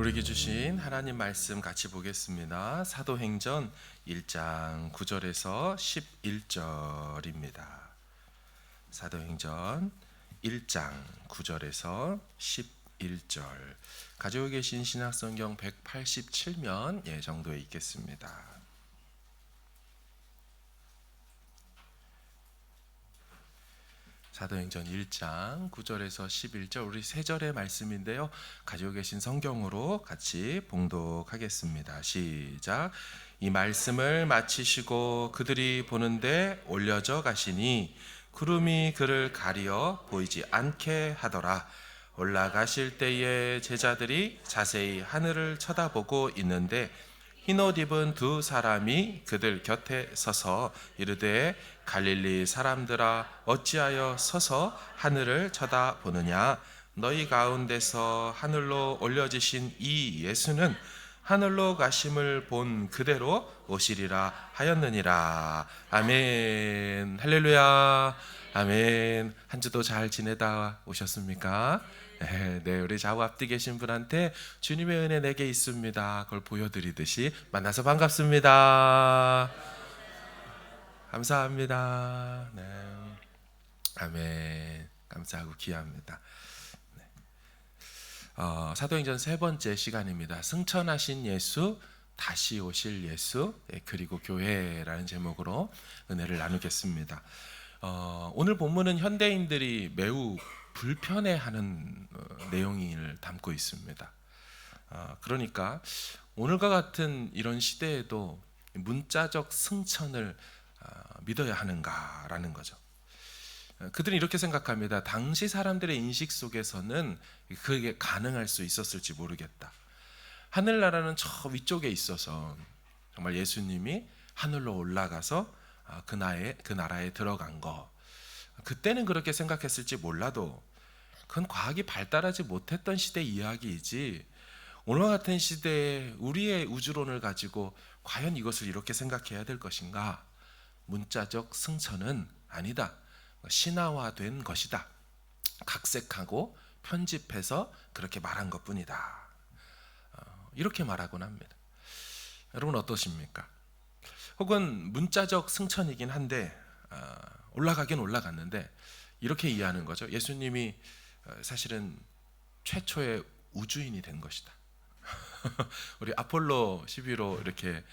우리에게 주신 하나님 말씀 같이 보겠습니다. 사도행전 1장 9절에서 11절입니다. 사도행전 1장 9절에서 11절. 가지고 계신 신약성경 187면 정도에 있겠습니다. 사도행전 1장 9절에서 11절, 우리 세 절의 말씀인데요, 가지고 계신 성경으로 같이 봉독하겠습니다. 시작. 이 말씀을 마치시고 그들이 보는데 올려져 가시니 구름이 그를 가리어 보이지 않게 하더라. 올라가실 때에 제자들이 자세히 하늘을 쳐다보고 있는데 흰옷 입은 두 사람이 그들 곁에 서서 이르되 갈릴리 사람들아 어찌하여 서서 하늘을 쳐다보느냐. 너희 가운데서 하늘로 올려지신 이 예수는 하늘로 가심을 본 그대로 오시리라 하였느니라. 아멘. 할렐루야. 아멘. 한 주도 잘 지내다 오셨습니까? 네, 우리 좌우 앞뒤 계신 분한테 주님의 은혜 내게 있습니다, 그걸 보여드리듯이 만나서 반갑습니다. 감사합니다. 네. 아멘. 감사하고 귀합니다. 네. 사도행전 세 번째 시간입니다. 승천하신 예수, 다시 오실 예수, 그리고 교회라는 제목으로 은혜를 나누겠습니다. 오늘 본문은 현대인들이 매우 불편해하는 내용을 담고 있습니다. 그러니까 오늘과 같은 이런 시대에도 문자적 승천을 믿어야 하는가라는 거죠. 그들은 이렇게 생각합니다. 당시 사람들의 인식 속에서는 그게 가능할 수 있었을지 모르겠다. 하늘나라는 저 위쪽에 있어서 정말 예수님이 하늘로 올라가서 그 나라에 들어간 거, 그때는 그렇게 생각했을지 몰라도 그건 과학이 발달하지 못했던 시대 이야기이지, 오늘과 같은 시대에 우리의 우주론을 가지고 과연 이것을 이렇게 생각해야 될 것인가? 문자적 승천은 아니다. 신화화된 것이다. 각색하고 편집해서 그렇게 말한 것뿐이다. 이렇게 말하곤 합니다. 여러분 어떠십니까? 혹은 문자적 승천이긴 한데 올라가긴 올라갔는데 이렇게 이해하는 거죠. 예수님이 사실은 최초의 우주인이 된 것이다. 우리 아폴로 11호 이렇게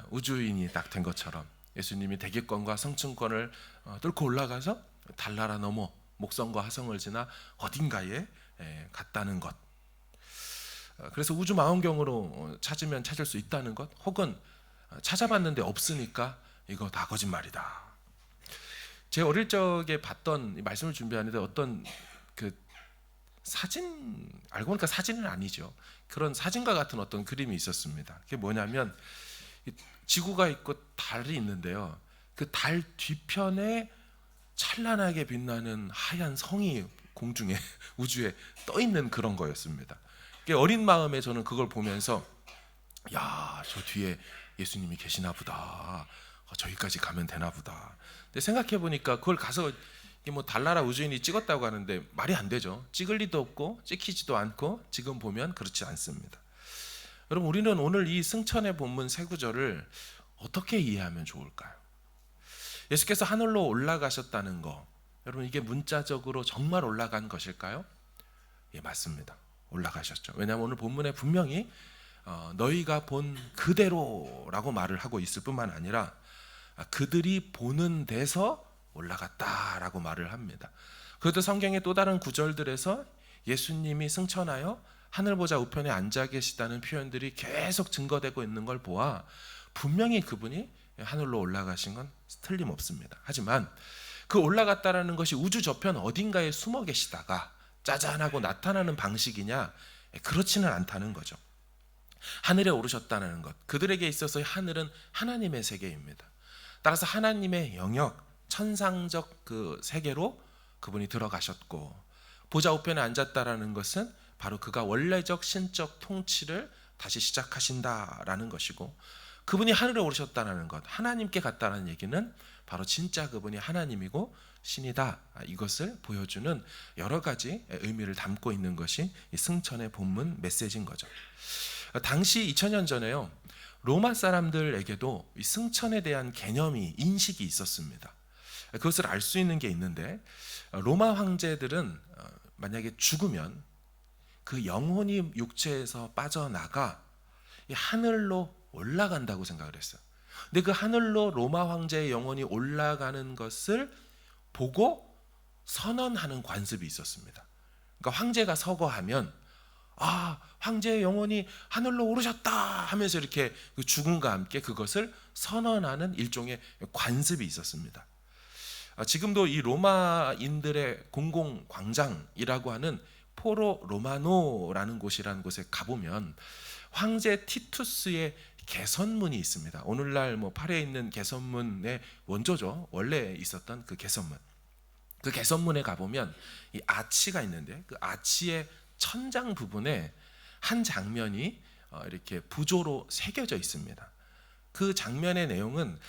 우주인이 딱 된 것처럼 예수님이 대기권과 성층권을 뚫고 올라가서 달나라 넘어 목성과 화성을 지나 어딘가에 갔다는 것. 그래서 우주 망원경으로 찾으면 찾을 수 있다는 것, 혹은 찾아봤는데 없으니까 이거 다 거짓말이다. 제 어릴 적에 봤던, 말씀을 준비하는데 어떤 그 사진, 알고 보니까 사진은 아니죠. 그런 사진과 같은 어떤 그림이 있었습니다. 그게 뭐냐면 지구가 있고 달이 있는데요, 그 달 뒤편에 찬란하게 빛나는 하얀 성이 공중에 우주에 떠 있는 그런 거였습니다. 어린 마음에 저는 그걸 보면서 야, 저 뒤에 예수님이 계시나 보다. 저기까지 가면 되나 보다. 근데 생각해 보니까 그걸 가서 뭐 달나라 우주인이 찍었다고 하는데 말이 안 되죠. 찍을 리도 없고 찍히지도 않고 지금 보면 그렇지 않습니다. 여러분, 우리는 오늘 이 승천의 본문 세 구절을 어떻게 이해하면 좋을까요? 예수께서 하늘로 올라가셨다는 거, 여러분 이게 문자적으로 정말 올라간 것일까요? 예, 맞습니다. 올라가셨죠. 왜냐하면 오늘 본문에 분명히 너희가 본 그대로라고 말을 하고 있을 뿐만 아니라 그들이 보는 데서 올라갔다라고 말을 합니다. 그것도 성경의 또 다른 구절들에서 예수님이 승천하여 하늘보좌 우편에 앉아 계시다는 표현들이 계속 증거되고 있는 걸 보아 분명히 그분이 하늘로 올라가신 건 틀림없습니다. 하지만 그 올라갔다라는 것이 우주 저편 어딘가에 숨어 계시다가 짜잔하고 나타나는 방식이냐? 그렇지는 않다는 거죠. 하늘에 오르셨다는 것, 그들에게 있어서 하늘은 하나님의 세계입니다. 따라서 하나님의 영역, 천상적 그 세계로 그분이 들어가셨고, 보좌 우편에 앉았다라는 것은 바로 그가 원래적 신적 통치를 다시 시작하신다라는 것이고, 그분이 하늘에 오르셨다는 것, 하나님께 갔다는 얘기는 바로 진짜 그분이 하나님이고 신이다. 이것을 보여주는 여러 가지 의미를 담고 있는 것이 이 승천의 본문 메시지인 거죠. 당시 2000년 전에요, 로마 사람들에게도 이 승천에 대한 개념이, 인식이 있었습니다. 그것을 알 수 있는 게 있는데, 로마 황제들은 만약에 죽으면 그 영혼이 육체에서 빠져나가 이 하늘로 올라간다고 생각을 했어요. 근데 그 하늘로 로마 황제의 영혼이 올라가는 것을 보고 선언하는 관습이 있었습니다. 그러니까 황제가 서거하면 황제의 영혼이 하늘로 오르셨다 하면서 이렇게 그 죽음과 함께 그것을 선언하는 일종의 관습이 있었습니다. 지금도 이 로마인들의 공공 광장이라고 하는 포로 로마노라는 곳이라는 곳에 가보면 황제 티투스의 개선문이 있습니다. 오늘날 팔에 있는 개선문의 원조죠. 원래 있었던 그 개선문. 그 개선문에 가보면 이 아치가 있는데, 그 아치의 천장 부분에 한 장면이 이렇게 부조로 새겨져 있습니다. 그 장면의 내용은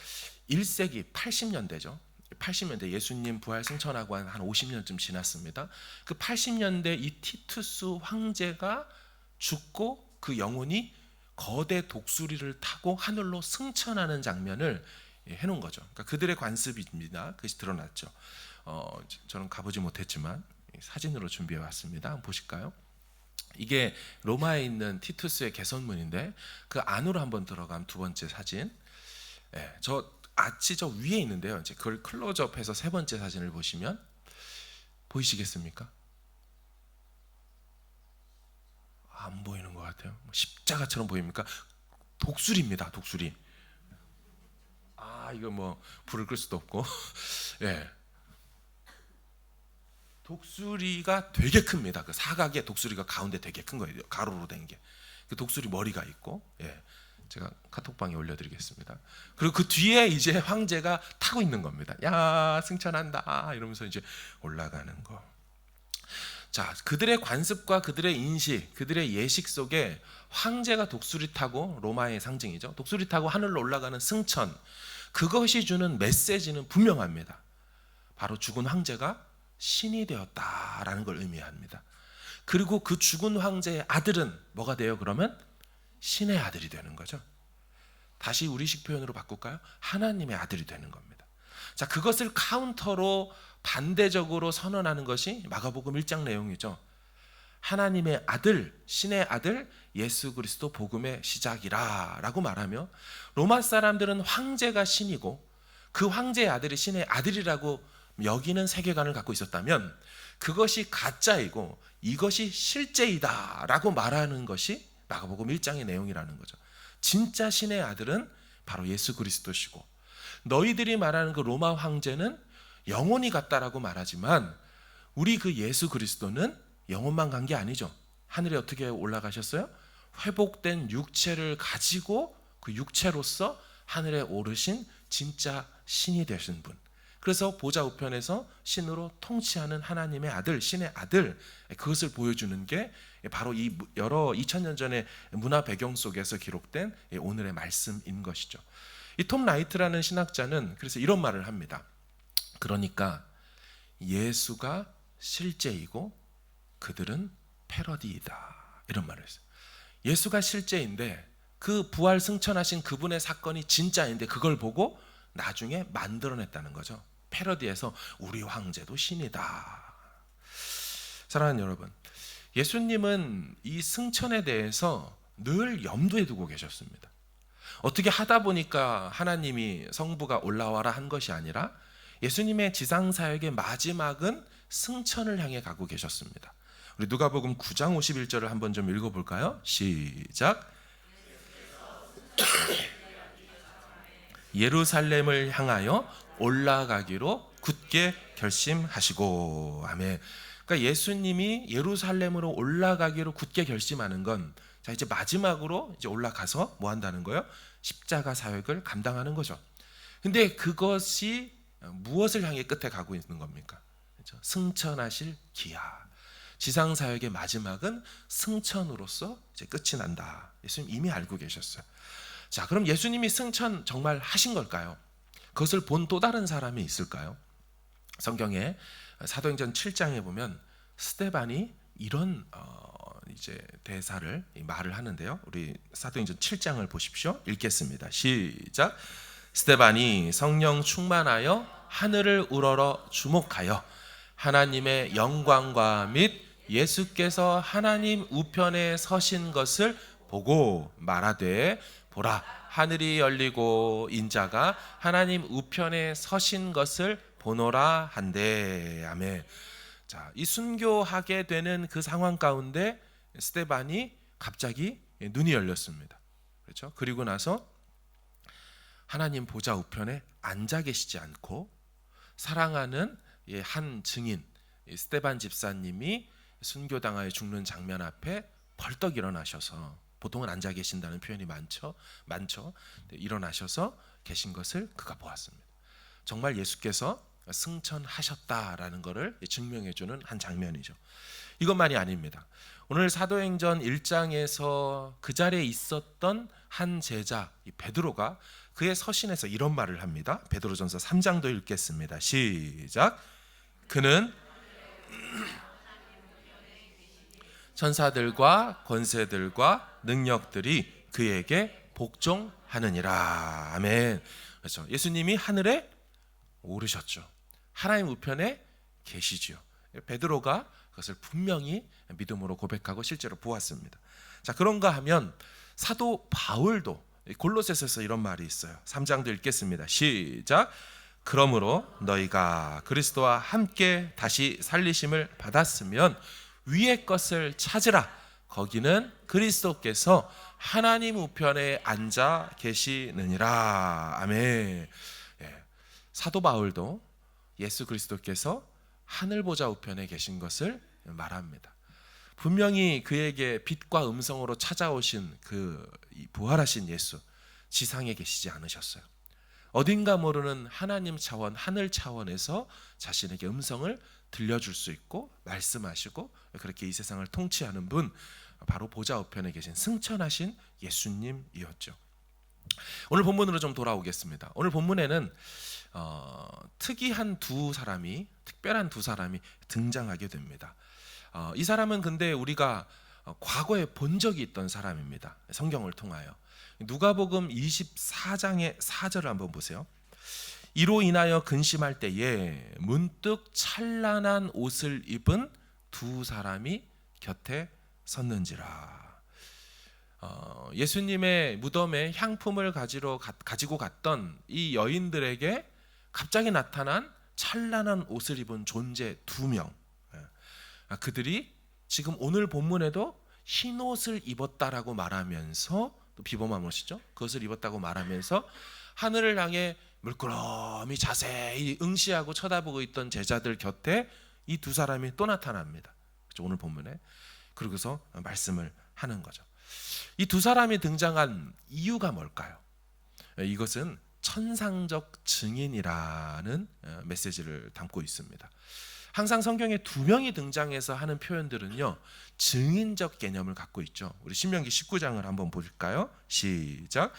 1세기 80년대죠. 80년대 예수님 부활 승천하고 한 50년쯤 지났습니다. 그 80년대 이 티투스 황제가 죽고 그 영혼이 거대 독수리를 타고 하늘로 승천하는 장면을 해놓은 거죠. 그러니까 그들의 관습입니다. 그것이 드러났죠. 저는 가보지 못했지만 사진으로 준비해 왔습니다. 한번 보실까요? 이게 로마에 있는 티투스의 개선문인데, 그 안으로 한번 들어가면 두 번째 사진. 저 아치 저 위에 있는데요. 이제 그걸 클로즈업해서 세 번째 사진을 보시면 보이시겠습니까? 안 보이는 것 같아요. 십자가처럼 보입니까? 독수리입니다. 독수리. 이거 불을 끌 수도 없고. 예. 독수리가 되게 큽니다. 그 사각의 독수리가 가운데 되게 큰 거예요. 가로로 된 게. 그 독수리 머리가 있고, 제가 카톡방에 올려드리겠습니다. 그리고 그 뒤에 이제 황제가 타고 있는 겁니다. 야, 승천한다 이러면서 이제 올라가는 거. 자, 그들의 관습과 그들의 인식, 그들의 예식 속에 황제가 독수리 타고, 로마의 상징이죠, 독수리 타고 하늘로 올라가는 승천, 그것이 주는 메시지는 분명합니다. 바로 죽은 황제가 신이 되었다라는 걸 의미합니다. 그리고 그 죽은 황제의 아들은 뭐가 돼요? 그러면 신의 아들이 되는 거죠. 다시 우리식 표현으로 바꿀까요? 하나님의 아들이 되는 겁니다. 자, 그것을 카운터로 반대적으로 선언하는 것이 마가복음 1장 내용이죠. 하나님의 아들, 신의 아들 예수 그리스도 복음의 시작이라 라고 말하며, 로마 사람들은 황제가 신이고 그 황제의 아들이 신의 아들이라고 여기는 세계관을 갖고 있었다면, 그것이 가짜이고 이것이 실제이다 라고 말하는 것이 마가복음 1장의 내용이라는 거죠. 진짜 신의 아들은 바로 예수 그리스도시고, 너희들이 말하는 그 로마 황제는 영혼이 같다라고 말하지만 우리 그 예수 그리스도는 영혼만 간 게 아니죠. 하늘에 어떻게 올라가셨어요? 회복된 육체를 가지고 그 육체로서 하늘에 오르신 진짜 신이 되신 분. 그래서 보좌 우편에서 신으로 통치하는 하나님의 아들, 신의 아들, 그것을 보여주는 게 바로 이 여러 2000년 전의 문화 배경 속에서 기록된 오늘의 말씀인 것이죠. 이 톰 라이트라는 신학자는 그래서 이런 말을 합니다. 그러니까 예수가 실제이고 그들은 패러디이다, 이런 말을 했어요. 예수가 실제인데 그 부활 승천하신 그분의 사건이 진짜인데 그걸 보고 나중에 만들어냈다는 거죠. 패러디해서 우리 황제도 신이다. 사랑하는 여러분, 예수님은 이 승천에 대해서 늘 염두에 두고 계셨습니다. 어떻게 하다 보니까 하나님이 성부가 올라와라 한 것이 아니라 예수님의 지상사역의 마지막은 승천을 향해 가고 계셨습니다. 우리 누가복음 9장 51절을 한번 좀 읽어볼까요? 시작. 예루살렘을 향하여 올라가기로 굳게 결심하시고. 아멘. 그러니까 예수님이 예루살렘으로 올라가기로 굳게 결심하는 건, 자, 이제 마지막으로 이제 올라가서 뭐 한다는 거예요? 십자가 사역을 감당하는 거죠. 근데 그것이 무엇을 향해 끝에 가고 있는 겁니까? 그렇죠? 승천하실 기아. 지상 사역의 마지막은 승천으로서 이제 끝이 난다. 예수님 이미 알고 계셨어요. 자, 그럼 예수님이 승천 정말 하신 걸까요? 그것을 본 또 다른 사람이 있을까요? 성경에 사도행전 7장에 보면 스데반이 이런 이제 대사를 말을 하는데요. 우리 사도행전 7장을 보십시오. 읽겠습니다. 시작. 스데반이 성령 충만하여 하늘을 우러러 주목하여 하나님의 영광과 및 예수께서 하나님 우편에 서신 것을 보고 말하되 보라 하늘이 열리고 인자가 하나님 우편에 서신 것을 보노라 한대. 아멘. 자, 이 순교하게 되는 그 상황 가운데 스데반이 갑자기 눈이 열렸습니다. 그렇죠? 그리고 나서 하나님 보좌 우편에 앉아 계시지 않고 사랑하는 한 증인 스데반 집사님이 순교당하여 죽는 장면 앞에 벌떡 일어나셔서, 보통은 앉아 계신다는 표현이 많죠. 일어나셔서 계신 것을 그가 보았습니다. 정말 예수께서 승천하셨다라는 것을 증명해주는 한 장면이죠. 이것만이 아닙니다. 오늘 사도행전 1장에서 그 자리에 있었던 한 제자 베드로가 그의 서신에서 이런 말을 합니다. 베드로전서 3장도 읽겠습니다. 시작. 그는 천사들과 권세들과 능력들이 그에게 복종하느니라. 아멘. 그렇죠. 예수님이 하늘에 오르셨죠. 하나님 우편에 계시지요. 베드로가 그것을 분명히 믿음으로 고백하고 실제로 보았습니다. 자, 그런가 하면 사도 바울도 골로새서에서 이런 말이 있어요. 3장도 읽겠습니다. 시작. 그러므로 너희가 그리스도와 함께 다시 살리심을 받았으면 위의 것을 찾으라. 거기는 그리스도께서 하나님 우편에 앉아 계시느니라. 아멘. 사도 바울도 예수 그리스도께서 하늘 보좌 우편에 계신 것을 말합니다. 분명히 그에게 빛과 음성으로 찾아오신 그 부활하신 예수, 지상에 계시지 않으셨어요. 어딘가 모르는 하나님 차원, 하늘 차원에서 자신에게 음성을 들려줄 수 있고 말씀하시고 그렇게 이 세상을 통치하는 분, 바로 보좌 우편에 계신 승천하신 예수님이었죠. 오늘 본문으로 좀 돌아오겠습니다. 오늘 본문에는 특별한 두 사람이 등장하게 됩니다. 이 사람은 근데 우리가 과거에 본 적이 있던 사람입니다. 성경을 통하여. 누가복음 24장의 4절을 한번 보세요. 이로 인하여 근심할 때에 문득 찬란한 옷을 입은 두 사람이 곁에 섰는지라. 예수님의 무덤에 향품을 가지고 갔던 이 여인들에게 갑자기 나타난 찬란한 옷을 입은 존재 두 명. 그들이 지금 오늘 본문에도 흰 옷을 입었다라고 말하면서, 또 비범한 옷이죠. 그것을 입었다고 말하면서 하늘을 향해 물끄러미 자세히 응시하고 쳐다보고 있던 제자들 곁에 이 두 사람이 또 나타납니다. 그렇죠? 오늘 본문에. 그러고서 말씀을 하는 거죠. 이 두 사람이 등장한 이유가 뭘까요? 이것은 천상적 증인이라는 메시지를 담고 있습니다. 항상 성경에 두 명이 등장해서 하는 표현들은요, 증인적 개념을 갖고 있죠. 우리 신명기 19장을 한번 볼까요? 시작.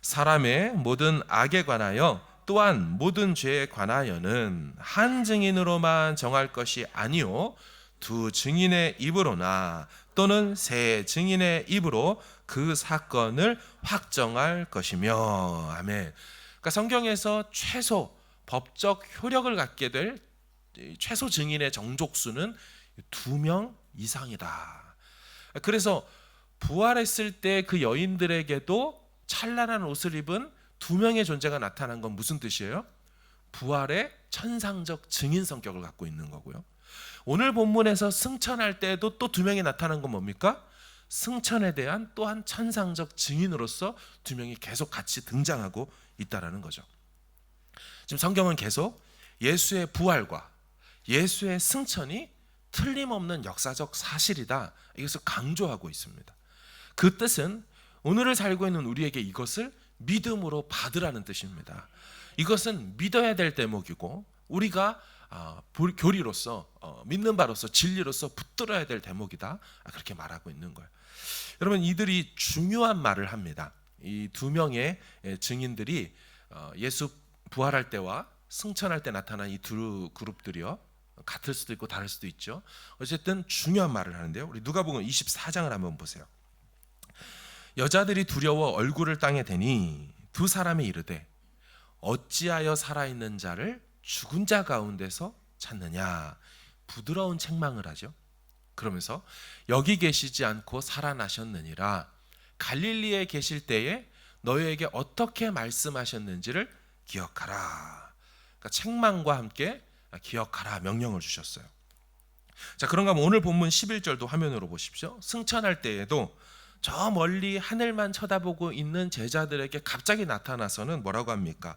사람의 모든 악에 관하여 또한 모든 죄에 관하여는 한 증인으로만 정할 것이 아니요 두 증인의 입으로나 또는 세 증인의 입으로 그 사건을 확정할 것이며. 아멘. 그러니까 성경에서 최소 법적 효력을 갖게 될 최소 증인의 정족수는 2명 이상이다. 그래서 부활했을 때 그 여인들에게도 찬란한 옷을 입은 2명의 존재가 나타난 건 무슨 뜻이에요? 부활의 천상적 증인 성격을 갖고 있는 거고요. 오늘 본문에서 승천할 때에도 또 2명이 나타난 건 뭡니까? 승천에 대한 또한 천상적 증인으로서 2명이 계속 같이 등장하고 있다라는 거죠. 지금 성경은 계속 예수의 부활과 예수의 승천이 틀림없는 역사적 사실이다, 이것을 강조하고 있습니다. 그 뜻은 오늘을 살고 있는 우리에게 이것을 믿음으로 받으라는 뜻입니다. 이것은 믿어야 될 대목이고 우리가 교리로서 믿는 바로서 진리로서 붙들어야 될 대목이다, 그렇게 말하고 있는 거예요. 여러분, 이들이 중요한 말을 합니다. 이 2명의 증인들이 예수 부활할 때와 승천할 때 나타난 이 두 그룹들이요, 같을 수도 있고 다를 수도 있죠. 어쨌든 중요한 말을 하는데요. 우리 누가복음 24장을 한번 보세요. 여자들이 두려워 얼굴을 땅에 대니 두 사람이 이르되 어찌하여 살아있는 자를 죽은 자 가운데서 찾느냐. 부드러운 책망을 하죠. 그러면서 여기 계시지 않고 살아나셨느니라. 갈릴리에 계실 때에 너희에게 어떻게 말씀하셨는지를 기억하라. 그러니까 책망과 함께 기억하라 명령을 주셨어요. 자, 그런가 하면 오늘 본문 11절도 화면으로 보십시오. 승천할 때에도 저 멀리 하늘만 쳐다보고 있는 제자들에게 갑자기 나타나서는 뭐라고 합니까?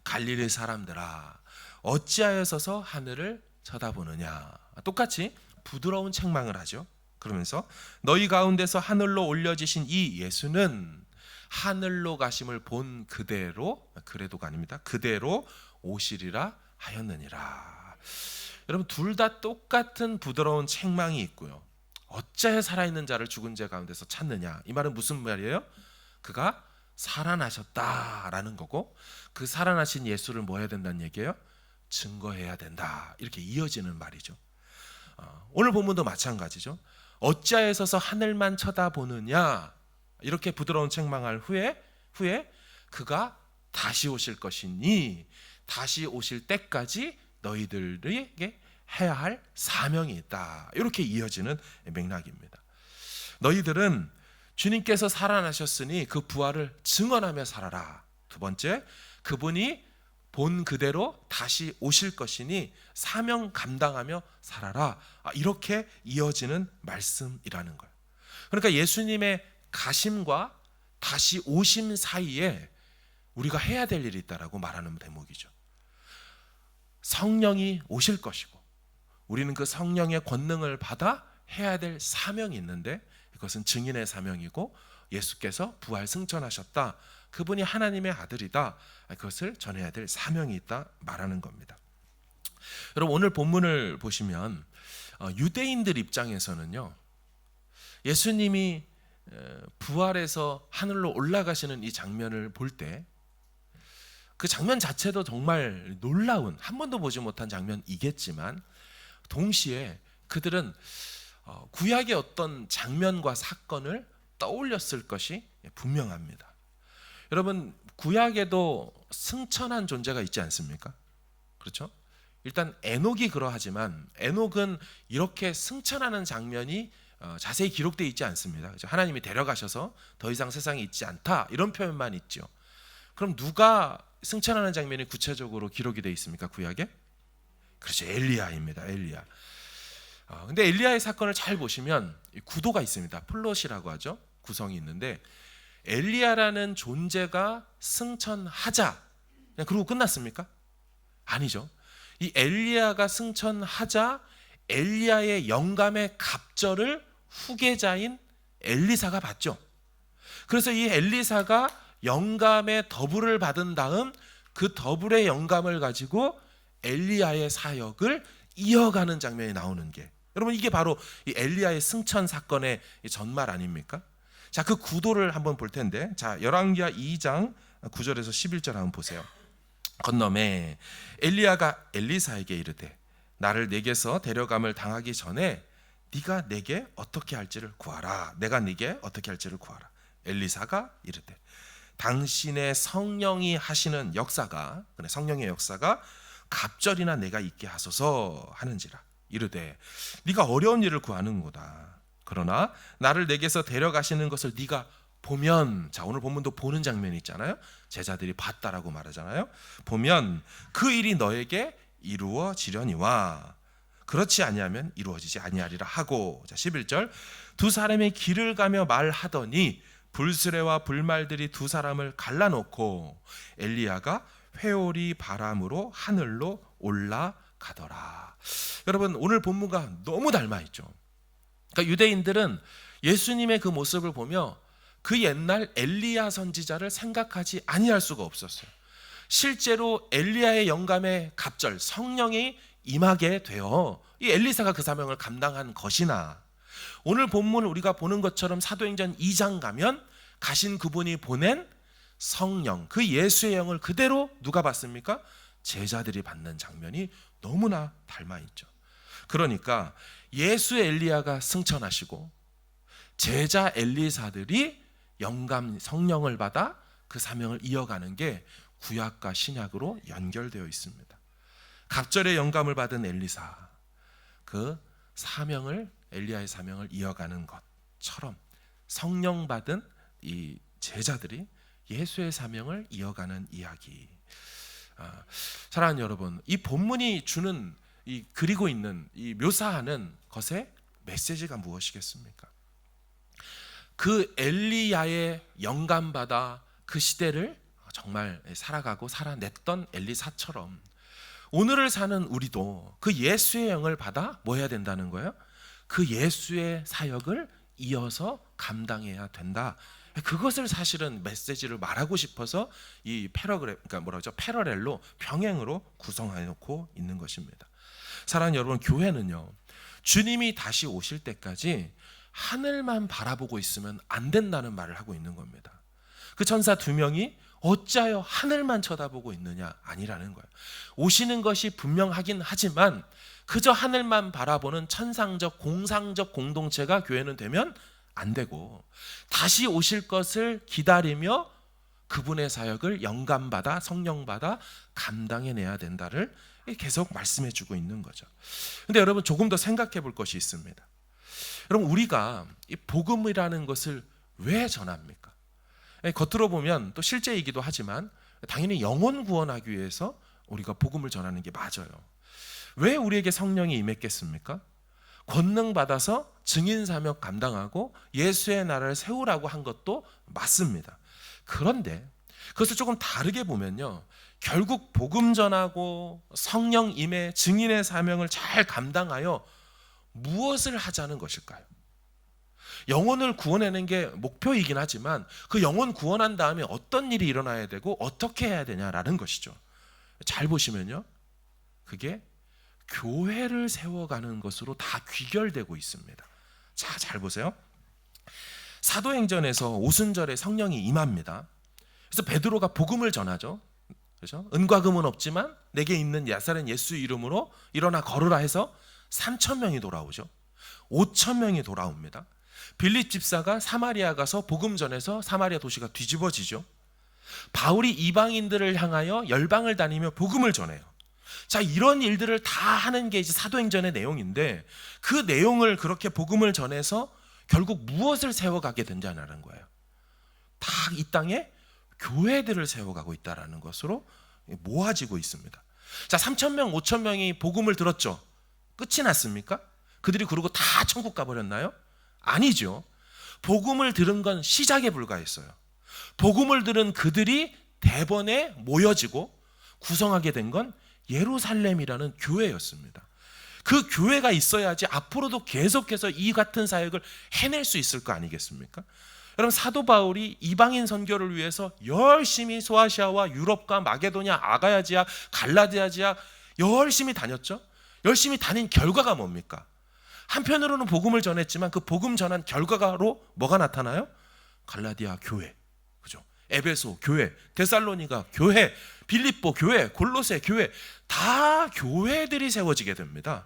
갈릴리 사람들아, 어찌하여 서서 하늘을 쳐다보느냐. 똑같이 부드러운 책망을 하죠. 그러면서 너희 가운데서 하늘로 올려지신 이 예수는 하늘로 가심을 본 그대로, 그래도가 아닙니다, 그대로 오시리라 하였느니라. 여러분, 둘 다 똑같은 부드러운 책망이 있고요. 어찌하여 살아있는 자를 죽은 자 가운데서 찾느냐. 이 말은 무슨 말이에요? 그가 살아나셨다라는 거고, 그 살아나신 예수를 뭐 해야 된다는 얘기예요? 증거해야 된다. 이렇게 이어지는 말이죠. 오늘 본문도 마찬가지죠. 어찌하여 서서 하늘만 쳐다보느냐. 이렇게 부드러운 책망할 후에 그가 다시 오실 것이니 다시 오실 때까지 너희들에게 해야 할 사명이 있다. 이렇게 이어지는 맥락입니다. 너희들은 주님께서 살아나셨으니 그 부활을 증언하며 살아라. 두 번째, 그분이 본 그대로 다시 오실 것이니 사명 감당하며 살아라. 이렇게 이어지는 말씀이라는 거예요. 그러니까 예수님의 가심과 다시 오심 사이에 우리가 해야 될 일이 있다라고 말하는 대목이죠. 성령이 오실 것이고 우리는 그 성령의 권능을 받아 해야 될 사명이 있는데, 이것은 증인의 사명이고 예수께서 부활 승천하셨다, 그분이 하나님의 아들이다, 그것을 전해야 될 사명이 있다 말하는 겁니다. 여러분, 오늘 본문을 보시면 유대인들 입장에서는요, 예수님이 부활해서 하늘로 올라가시는 이 장면을 볼 때 그 장면 자체도 정말 놀라운, 한 번도 보지 못한 장면이겠지만 동시에 그들은 구약의 어떤 장면과 사건을 떠올렸을 것이 분명합니다. 여러분, 구약에도 승천한 존재가 있지 않습니까? 그렇죠? 일단 에녹이 그러하지만 에녹은 이렇게 승천하는 장면이 자세히 기록되어 있지 않습니다. 그렇죠? 하나님이 데려가셔서 더 이상 세상에 있지 않다, 이런 표현만 있죠. 그럼 누가 승천하는 장면이 구체적으로 기록이 되어 있습니까? 구약에? 그렇죠, 엘리야입니다. 엘리야. 근데 엘리야의 사건을 잘 보시면 구도가 있습니다. 플롯이라고 하죠. 구성이 있는데, 엘리야라는 존재가 승천하자 그냥 그러고 끝났습니까? 아니죠. 이 엘리야가 승천하자 엘리야의 영감의 갑절을 후계자인 엘리사가 받죠. 그래서 이 엘리사가 영감의 더블을 받은 다음 그 더블의 영감을 가지고 엘리야의 사역을 이어가는 장면이 나오는 게, 여러분, 이게 바로 이 엘리야의 승천 사건의 전말 아닙니까? 자, 그 구도를 한번 볼 텐데, 자, 열왕기하 2장 9절에서 11절 한번 보세요. 건너매 엘리야가 엘리사에게 이르되 나를 내게서 데려감을 당하기 전에 네가 내게 어떻게 할지를 구하라. 내가 네게 어떻게 할지를 구하라. 엘리사가 이르되 당신의 성령이 하시는 역사가, 성령의 역사가 갑절이나 내가 있게 하소서 하는지라. 이르되 네가 어려운 일을 구하는구나. 그러나 나를 내게서 데려가시는 것을 네가 보면, 자, 오늘 본문도 보는 장면이 있잖아요. 제자들이 봤다라고 말하잖아요. 보면 그 일이 너에게 이루어지려니와 그렇지 아니하면 이루어지지 아니하리라 하고, 자, 11절 두 사람이 길을 가며 말하더니 불수레와 불말들이 두 사람을 갈라놓고 엘리야가 회오리 바람으로 하늘로 올라가더라. 여러분, 오늘 본문과 너무 닮아 있죠. 그러니까 유대인들은 예수님의 그 모습을 보며 그 옛날 엘리야 선지자를 생각하지 아니할 수가 없었어요. 실제로 엘리야의 영감의 갑절, 성령이 임하게 되어 이 엘리사가 그 사명을 감당한 것이나, 오늘 본문 우리가 보는 것처럼 사도행전 2장 가면 가신 그분이 보낸 성령, 그 예수의 영을 그대로 누가 받습니까? 제자들이 받는 장면이 너무나 닮아 있죠. 그러니까 예수 엘리야가 승천하시고 제자 엘리사들이 영감 성령을 받아 그 사명을 이어가는 게 구약과 신약으로 연결되어 있습니다. 갑절의 영감을 받은 엘리사, 그 사명을 엘리야의 사명을 이어가는 것처럼 성령 받은 이 제자들이 예수의 사명을 이어가는 이야기. 사랑하는 여러분, 이 본문이 주는 이 그리고 있는 이 묘사하는 것의 메시지가 무엇이겠습니까? 그 엘리야의 영감 받아 그 시대를 정말 살아가고 살아냈던 엘리사처럼 오늘을 사는 우리도 그 예수의 영을 받아 뭐 해야 된다는 거예요? 그 예수의 사역을 이어서 감당해야 된다. 그것을 사실은 메시지를 말하고 싶어서 이 그러니까 패러렐로 병행으로 구성해 놓고 있는 것입니다. 사랑하는 여러분, 교회는요, 주님이 다시 오실 때까지 하늘만 바라보고 있으면 안 된다는 말을 하고 있는 겁니다. 그 천사 2명이 어찌하여 하늘만 쳐다보고 있느냐? 아니라는 거예요. 오시는 것이 분명하긴 하지만 그저 하늘만 바라보는 천상적 공상적 공동체가 교회는 되면 안 되고 다시 오실 것을 기다리며 그분의 사역을 영감받아 성령받아 감당해내야 된다를 계속 말씀해 주고 있는 거죠. 근데 여러분, 조금 더 생각해 볼 것이 있습니다. 여러분, 우리가 이 복음이라는 것을 왜 전합니까? 겉으로 보면 또 실제이기도 하지만 당연히 영혼 구원하기 위해서 우리가 복음을 전하는 게 맞아요. 왜 우리에게 성령이 임했겠습니까? 권능 받아서 증인 사역 감당하고 예수의 나라를 세우라고 한 것도 맞습니다. 그런데 그것을 조금 다르게 보면요, 결국 복음 전하고 성령 임해 증인의 사명을 잘 감당하여 무엇을 하자는 것일까요? 영혼을 구원하는 게 목표이긴 하지만 그 영혼 구원한 다음에 어떤 일이 일어나야 되고 어떻게 해야 되냐라는 것이죠. 잘 보시면요, 그게 교회를 세워가는 것으로 다 귀결되고 있습니다. 자, 잘 보세요. 사도행전에서 오순절에 성령이 임합니다. 그래서 베드로가 복음을 전하죠. 그렇죠? 은과 금은 없지만 내게 있는 나사렛 예수 이름으로 일어나 걸으라 해서 3,000명이 돌아오죠. 5,000명이 돌아옵니다. 빌립 집사가 사마리아 가서 복음 전해서 사마리아 도시가 뒤집어지죠. 바울이 이방인들을 향하여 열방을 다니며 복음을 전해요. 자, 이런 일들을 다 하는 게 이제 사도행전의 내용인데 그 내용을 그렇게 복음을 전해서 결국 무엇을 세워가게 된다는 거예요. 다 이 땅에 교회들을 세워가고 있다는 것으로 모아지고 있습니다. 자, 3,000명, 5,000명이 복음을 들었죠. 끝이 났습니까? 그들이 그러고 다 천국 가버렸나요? 아니죠. 복음을 들은 건 시작에 불과했어요. 복음을 들은 그들이 대번에 모여지고 구성하게 된 건 예루살렘이라는 교회였습니다. 그 교회가 있어야지 앞으로도 계속해서 이 같은 사역을 해낼 수 있을 거 아니겠습니까? 여러분, 사도 바울이 이방인 선교를 위해서 열심히 소아시아와 유럽과 마게도냐, 아가야 지역, 갈라디아 지역 열심히 다녔죠. 열심히 다닌 결과가 뭡니까? 한편으로는 복음을 전했지만 그 복음 전한 결과로 뭐가 나타나요? 갈라디아 교회, 그죠? 에베소 교회, 데살로니가 교회, 빌립보 교회, 골로새 교회, 다 교회들이 세워지게 됩니다.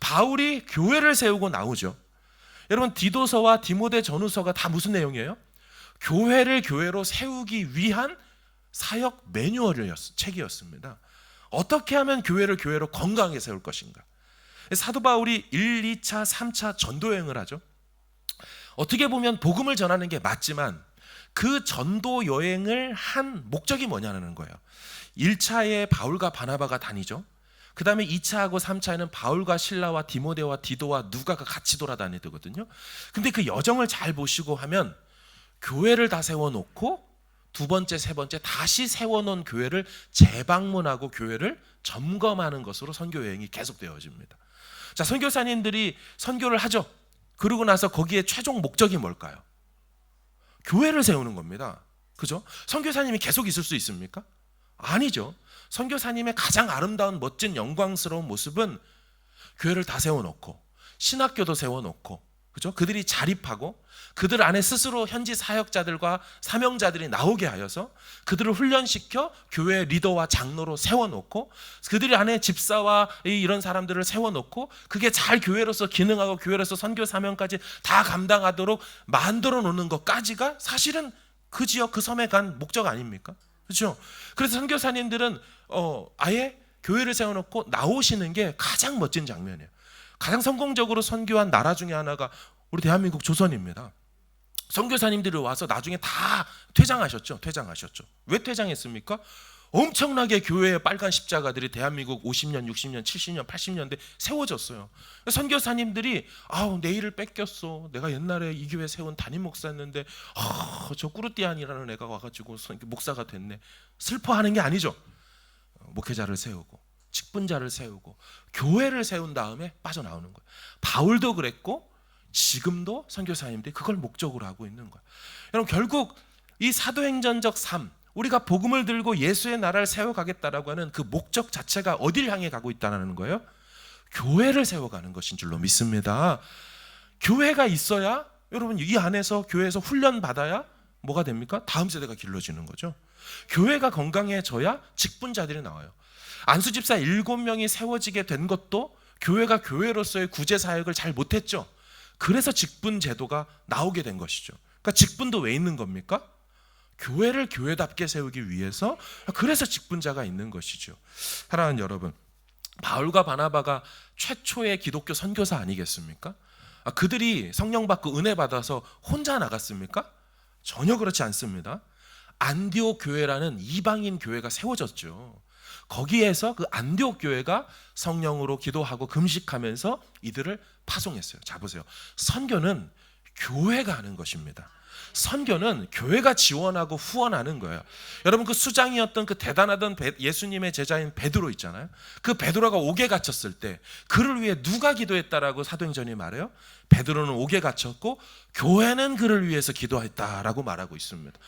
바울이 교회를 세우고 나오죠. 여러분, 디도서와 디모데 전후서가 다 무슨 내용이에요? 교회를 교회로 세우기 위한 사역 매뉴얼 책이었습니다. 어떻게 하면 교회를 교회로 건강하게 세울 것인가? 사도 바울이 1, 2차, 3차 전도 여행을 하죠. 어떻게 보면 복음을 전하는 게 맞지만 그 전도 여행을 한 목적이 뭐냐는 거예요. 1차에 바울과 바나바가 다니죠. 그 다음에 2차하고 3차에는 바울과 실라와 디모데와 디도와 누가가 같이 돌아다니거든요. 근데 그 여정을 잘 보시고 하면 교회를 다 세워놓고 두 번째, 세 번째 다시 세워놓은 교회를 재방문하고 교회를 점검하는 것으로 선교 여행이 계속되어집니다. 자, 선교사님들이 선교를 하죠. 그러고 나서 거기에 최종 목적이 뭘까요? 교회를 세우는 겁니다. 그죠? 선교사님이 계속 있을 수 있습니까? 아니죠. 선교사님의 가장 아름다운 멋진 영광스러운 모습은 교회를 다 세워놓고 신학교도 세워놓고 그죠? 그들이 자립하고 그들 안에 스스로 현지 사역자들과 사명자들이 나오게 하여서 그들을 훈련시켜 교회 리더와 장로로 세워놓고 그들이 안에 집사와 이런 사람들을 세워놓고 그게 잘 교회로서 기능하고 교회로서 선교 사명까지 다 감당하도록 만들어 놓는 것까지가 사실은 그 지역 그 섬에 간 목적 아닙니까? 그렇죠? 그래서 선교사님들은 아예 교회를 세워놓고 나오시는 게 가장 멋진 장면이에요. 가장 성공적으로 선교한 나라 중에 하나가 우리 대한민국 조선입니다. 선교사님들이 와서 나중에 다 퇴장하셨죠. 왜 퇴장했습니까? 엄청나게 교회의 빨간 십자가들이 대한민국 50년, 60년, 70년, 80년대 세워졌어요. 선교사님들이 내일을 뺏겼어. 내가 옛날에 이 교회 세운 담임 목사였는데 저 꾸르띠안이라는 애가 와가지고 목사가 됐네. 슬퍼하는 게 아니죠. 목회자를 세우고 직분자를 세우고 교회를 세운 다음에 빠져나오는 거예요. 바울도 그랬고 지금도 선교사님들이 그걸 목적으로 하고 있는 거예요. 여러분 결국 이 사도행전적 삶, 우리가 복음을 들고 예수의 나라를 세워가겠다라고 하는 그 목적 자체가 어딜 향해 가고 있다는 거예요? 교회를 세워가는 것인 줄로 믿습니다. 교회가 있어야 여러분 이 안에서 교회에서 훈련 받아야 뭐가 됩니까? 다음 세대가 길러지는 거죠. 교회가 건강해져야 직분자들이 나와요. 안수집사 7명이 세워지게 된 것도 교회가 교회로서의 구제 사역을 잘 못했죠. 그래서 직분 제도가 나오게 된 것이죠. 그러니까 직분도 왜 있는 겁니까? 교회를 교회답게 세우기 위해서, 그래서 직분자가 있는 것이죠. 사랑하는 여러분, 바울과 바나바가 최초의 기독교 선교사 아니겠습니까? 그들이 성령 받고 은혜 받아서 혼자 나갔습니까? 전혀 그렇지 않습니다. 안디옥 교회라는 이방인 교회가 세워졌죠. 거기에서 그 안디옥 교회가 성령으로 기도하고 금식하면서 이들을 파송했어요. 자 보세요. 선교는 교회가 하는 것입니다. 선교는 교회가 지원하고 후원하는 거예요. 여러분 그 수장이었던 그 대단하던 예수님의 제자인 베드로 있잖아요. 그 베드로가 옥에 갇혔을 때 그를 위해 누가 기도했다라고 사도행전이 말해요? 베드로는 옥에 갇혔고 교회는 그를 위해서 기도했다라고 말하고 있습니다.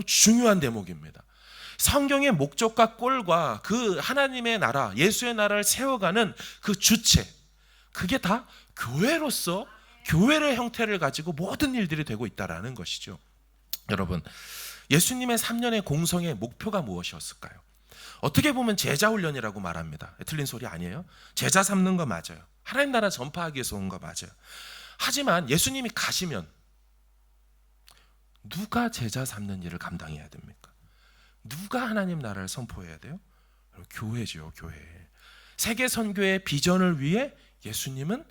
중요한 대목입니다. 성경의 목적과 꼴과 그 하나님의 나라, 예수의 나라를 세워가는 그 주체, 그게 다 교회로서 교회의 형태를 가지고 모든 일들이 되고 있다는 것이죠. 여러분, 예수님의 3년의 공성의 목표가 무엇이었을까요? 어떻게 보면 제자 훈련이라고 말합니다. 틀린 소리 아니에요. 제자 삼는 거 맞아요. 하나님 나라 전파하기 위해서 온 거 맞아요. 하지만 예수님이 가시면 누가 제자 삼는 일을 감당해야 됩니까? 누가 하나님 나라를 선포해야 돼요? 교회죠, 교회. 세계 선교의 비전을 위해 예수님은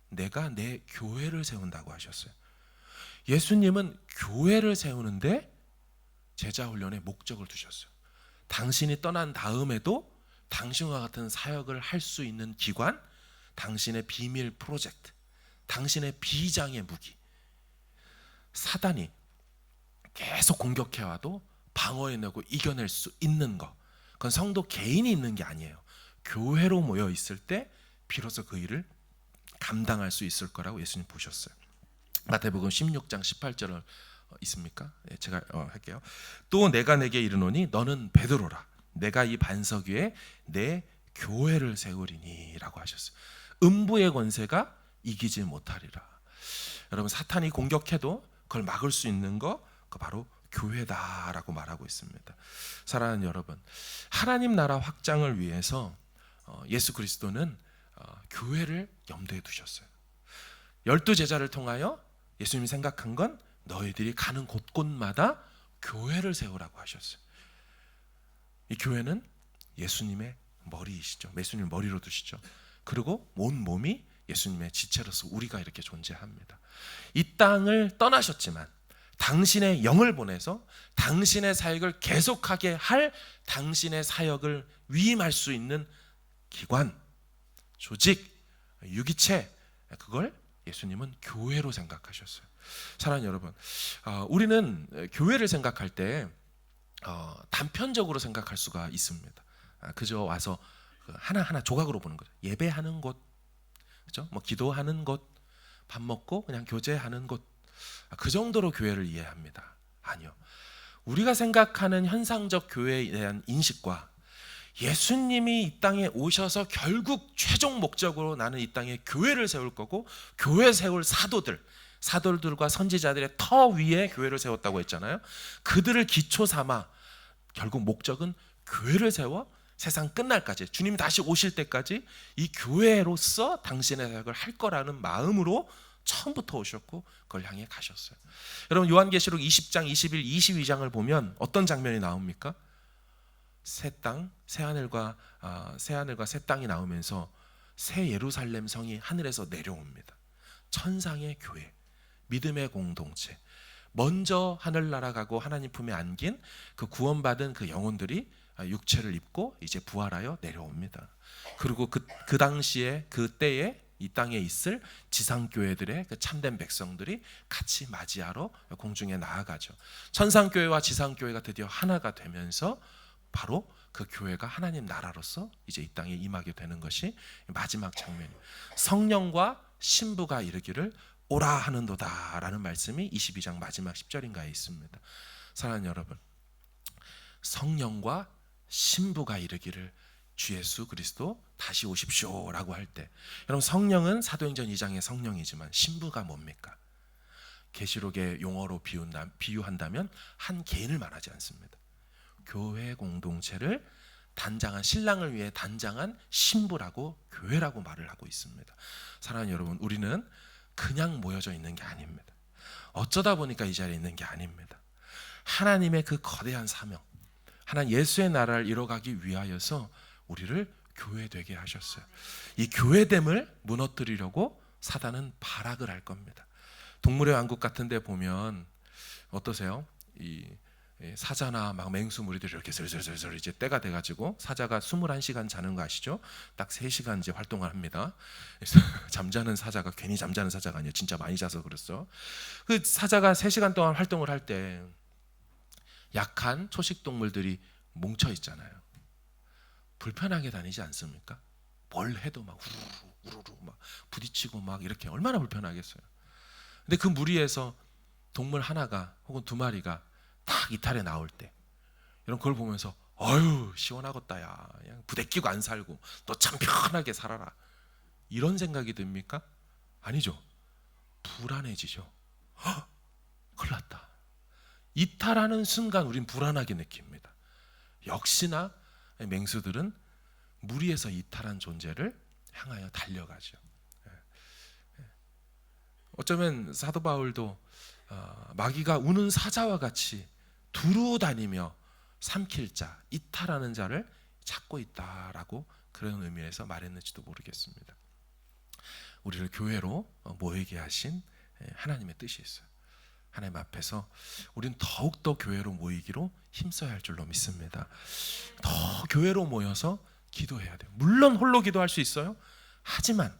내가 내 교회를 세운다고 하셨어요. 예수님은 교회를 세우는데 제자 훈련의 목적을 두셨어요. 당신이 떠난 다음에도 당신과 같은 사역을 할 수 있는 기관, 당신의 비밀 프로젝트, 당신의 비장의 무기. 사단이 계속 공격해와도 방어해내고 이겨낼 수 있는 것, 그건 성도 개인이 있는 게 아니에요. 교회로 모여 있을 때 비로소 그 일을 감당할 수 있을 거라고 예수님 보셨어요. 마태복음 16장 18절 있습니까? 제가 할게요. 또 내가 내게 이르노니 너는 베드로라. 내가 이 반석 위에 내 교회를 세우리니 라고 하셨어요. 음부의 권세가 이기지 못하리라. 여러분 사탄이 공격해도 그걸 막을 수 있는 거 바로 교회다라고 말하고 있습니다. 사랑하는 여러분, 하나님 나라 확장을 위해서 예수 그리스도는 교회를 염두에 두셨어요. 12제자를 통하여 예수님이 생각한 건 너희들이 가는 곳곳마다 교회를 세우라고 하셨어요. 이 교회는 예수님의 머리이시죠. 예수님을 머리로 두시죠. 그리고 온 몸이 예수님의 지체로서 우리가 이렇게 존재합니다. 이 땅을 떠나셨지만 당신의 영을 보내서 당신의 사역을 계속하게 할 당신의 사역을 위임할 수 있는 기관, 조직, 유기체, 그걸 예수님은 교회로 생각하셨어요. 사랑하는 여러분, 우리는 교회를 생각할 때 단편적으로 생각할 수가 있습니다. 그저 와서 하나하나 조각으로 보는 거죠. 예배하는 곳, 그죠? 뭐 기도하는 곳, 밥 먹고 그냥 교제하는 곳, 그 정도로 교회를 이해합니다. 아니요. 우리가 생각하는 현상적 교회에 대한 인식과 예수님이 이 땅에 오셔서 결국 최종 목적으로 나는 이 땅에 교회를 세울 거고 교회 세울 사도들, 사도들과 선지자들의 터 위에 교회를 세웠다고 했잖아요. 그들을 기초 삼아 결국 목적은 교회를 세워 세상 끝날까지, 주님이 다시 오실 때까지 이 교회로서 당신의 사역을 할 거라는 마음으로 처음부터 오셨고 그걸 향해 가셨어요. 여러분, 요한계시록 20장, 21, 22장을 보면 어떤 장면이 나옵니까? 새 땅, 새 하늘과 새 땅이 나오면서 새 예루살렘 성이 하늘에서 내려옵니다. 천상의 교회, 믿음의 공동체, 먼저 하늘나라 가고 하나님 품에 안긴 그 구원받은 그 영혼들이 육체를 입고 이제 부활하여 내려옵니다. 그리고 그 당시에, 그때에 이 땅에 있을 지상교회들의 그 참된 백성들이 같이 맞이하러 공중에 나아가죠. 천상교회와 지상교회가 드디어 하나가 되면서 바로 그 교회가 하나님 나라로서 이제 이 땅에 임하게 되는 것이 마지막 장면이에요. 성령과 신부가 이르기를 오라 하는도다 라는 말씀이 22장 마지막 10절인가에 있습니다. 사랑하는 여러분, 성령과 신부가 이르기를 주 예수 그리스도 다시 오십시오 라고 할 때, 여러분, 성령은 사도행전 2장의 성령이지만 신부가 뭡니까? 계시록의 용어로 비유한다면 한 개인을 말하지 않습니다. 교회 공동체를 단장한, 신랑을 위해 단장한 신부라고, 교회라고 말을 하고 있습니다. 사랑하는 여러분, 우리는 그냥 모여져 있는 게 아닙니다. 어쩌다 보니까 이 자리에 있는 게 아닙니다. 하나님의 그 거대한 사명, 하나님 예수의 나라를 이뤄가기 위하여서 우리를 교회되게 하셨어요. 이 교회됨을 무너뜨리려고 사단은 발악을 할 겁니다. 동물의 왕국 같은 데 보면 어떠세요? 이 사자나 막 맹수 무리들이 이렇게 슬슬슬 이제 때가 돼가지고 사자가 21시간 자는 거 아시죠? 딱 3시간 이제 활동을 합니다. 그래서 잠자는 사자가 괜히 잠자는 사자가 아니에요. 진짜 많이 자서 그랬어. 그 사자가 3시간 동안 활동을 할 때 약한 초식 동물들이 뭉쳐 있잖아요. 불편하게 다니지 않습니까? 뭘 해도 막 우르르 막 부딪히고 막 이렇게 얼마나 불편하겠어요. 근데 그 무리에서 동물 하나가 혹은 2마리가 딱 이탈에 나올 때, 이런 걸 보면서 어휴 시원하겠다, 야 그냥 부대끼고 안 살고 너 참 편하게 살아라, 이런 생각이 듭니까? 아니죠. 불안해지죠. 헉, 큰일 났다. 이탈하는 순간 우린 불안하게 느낍니다. 역시나 맹수들은 무리에서 이탈한 존재를 향하여 달려가죠. 어쩌면 사도 바울도 마귀가 우는 사자와 같이 두루 다니며 삼킬 자, 이탈하는 자를 찾고 있다라고 그런 의미에서 말했는지도 모르겠습니다. 우리를 교회로 모이게 하신 하나님의 뜻이 있어요. 하나님 앞에서 우리는 더욱더 교회로 모이기로 힘써야 할 줄로 믿습니다. 더 교회로 모여서 기도해야 돼요. 물론 홀로 기도할 수 있어요. 하지만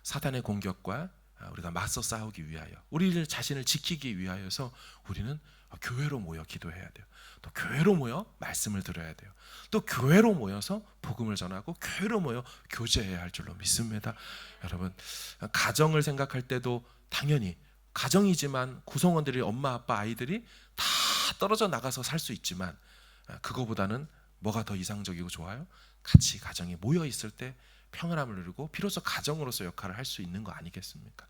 사단의 공격과 우리가 맞서 싸우기 위하여, 우리 자신을 지키기 위하여서 우리는 교회로 모여 기도해야 돼요. 또 교회로 모여 말씀을 들어야 돼요. 또 교회로 모여서 복음을 전하고 교회로 모여 교제해야 할 줄로 믿습니다. 여러분, 가정을 생각할 때도 당연히 가정이지만 구성원들이, 엄마, 아빠, 아이들이 다 떨어져 나가서 살 수 있지만 그거보다는 뭐가 더 이상적이고 좋아요? 같이 가정이 모여 있을 때 평안함을 누리고 비로소 가정으로서 역할을 할 수 있는 거 아니겠습니까?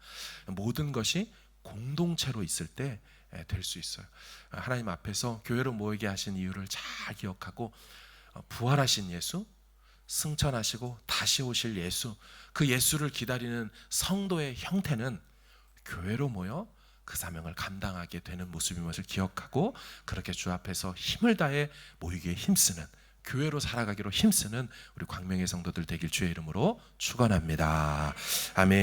모든 것이 공동체로 있을 때 될 수 있어요. 하나님 앞에서 교회로 모이게 하신 이유를 잘 기억하고 부활하신 예수, 승천하시고 다시 오실 예수, 그 예수를 기다리는 성도의 형태는 교회로 모여 그 사명을 감당하게 되는 모습인 것을 기억하고, 그렇게 주 앞에서 힘을 다해 모이기에 힘쓰는, 교회로 살아가기로 힘쓰는 우리 광명의 성도들 되길 주의 이름으로 축원합니다. 아멘.